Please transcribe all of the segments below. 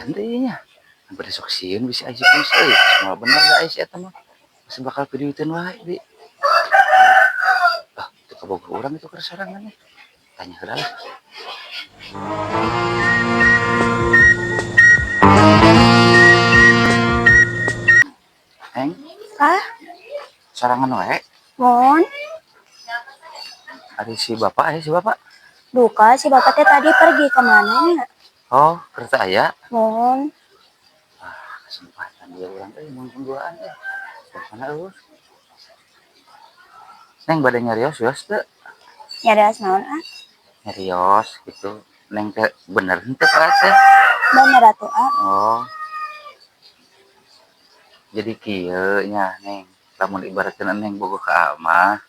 pisan deui nya. Hampir sok sieun bisa aja pun semua bener da ais eta mah. Masih bakal piduiteun wae di. Ah, teu kabogoh urang itu keur sorangan. Tanya heula lah. Eng, Ah, sorangan wae. mohon. Ari si bapak, si bapak. Duka si bapak teh tadi pergi kemana ya? Oh, kereta aya. Mohon. Kesempatan dia urang teh mun pengduaan teh. Mana urus? Neng bade nyarios yos teu? Nyarios naon ah? Nyarios gitu. Neng teh bener henteu ka teh. Bener atuh ah. Oh, jadi kieu nya Neng. Lamun ibaratkeun Neng bogoh ka mah.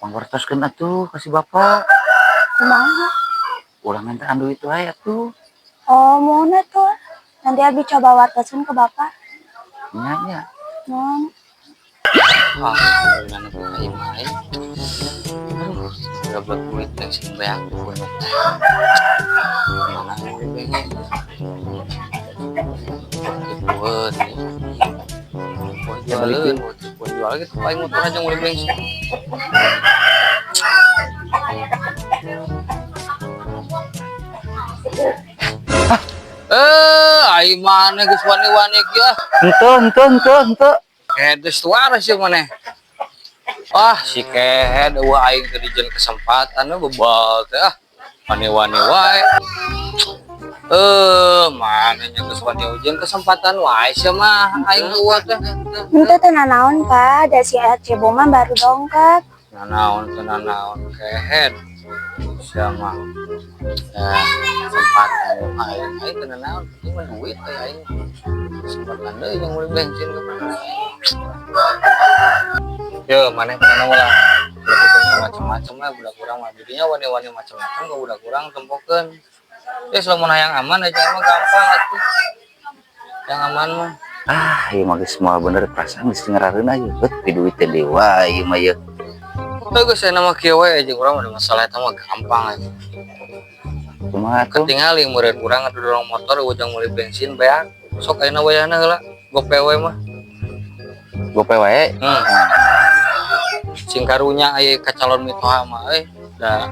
Pangwartoskeun atuh ka si bapak. Kumaha? Urang mintaan duit wae atuh. Oh, mohon atuh. Nanti abi coba wartosin ke bapak. Nya nya. Mohon. Ah, gimana tuh main-main. Aduh, gablek duit teh sing beak beunuk teh. Mana yang pengen. Kipueun. Jualin, jual gitu paling motor aja mulai bensin. Ai mana geus wani-wani kieu. Henteu. Geus tuares sih maneh. Ah, si kehed eueuh aing teh dijeun kesempatan bebal teh ah. Wani-wani wae. Mana nya geus wani ujian kesempatan wae sia mah aing eueuh teh. Henteu teh nanaon ka, da si Cebo mah baru dongkap. Nanaon kehed. Sia mah. Kesempatan aing teh nanaon penting mah duit teh aing. Kesempatan deui yang mulai bensin ke mana. Yo, maneh pernah ulah macam-macam lah budak kurang mah. Jadinya wani-wani macam-macam ke budak kurang tempokeun. Ya selama yang aman aja mah gampang atuh. Yang aman mah. Ah, ieu mah geus moal bener perasaan geus ngarareun aja. Bet duit teh dewa ieu mah ye. Geus aya mah kieu we jeung urang ada masalah eta mah gampang aja. Kumaha atuh? Ketinggaling meureun urang atuh dorong motor ujang meuli bensin beak. Sok ayeuna wayahna heula. Gope we mah. Gope wae. Sing karunya aya ka calon mitoha mah da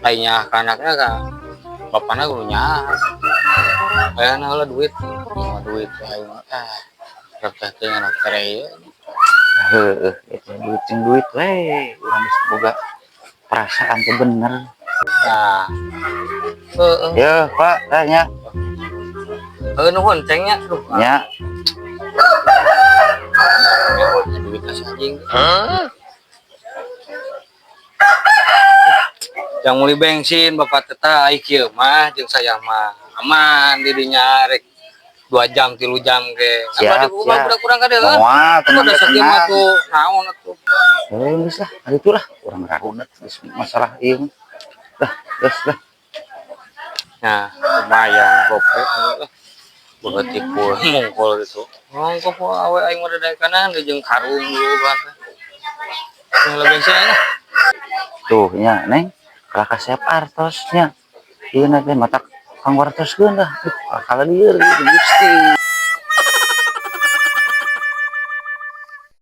lainnya ka anakna ka bapana gurunya. Ayana heula duit. Mah duit aing mah rek teh anak kereu. Heueuh, eta duit we. Urang geus boga perasaan teh bener. Nah. Heeh. Ya, Pak, tanya. Nuhun cengnya. Nya. Duit kasih anjing. Yang muli bensin bapak teta ai kieu mah jeung saya mah aman dirinya rek 2 jam 3 jam ke. Siap, budak kurang kada kan? Moal tenang mah tuh naon atuh. Geus lah, ari itulah urang rarunet masalah ieu. Geus lah. Nah, lumayan gope. Boga tipu mungkul gitu. Ngongkop awe aing mah dadaekanan jeung karung dulu kan. Yang lebih bensin aja. Tuh nya Neng. Kalau kasep artosnya, iya nanti mata kang wartoskeun dah. Kalau lieur gitu Gusti.